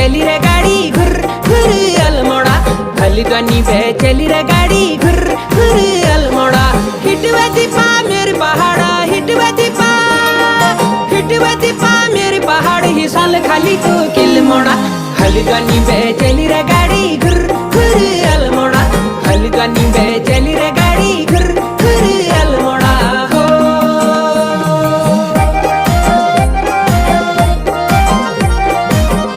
चली रे गाड़ी घुर घुर अल्मोड़ा हल्द्वानी पे चली रे गाड़ी घुर घुर अल्मोड़ा हिटवे दीपा मेरे पहाड़ा हिटवे दीपा मेरे पहाड़ ही साल खाली तो किल मोड़ा हल्द्वानी पे चली रे गाड़ी घुर घुर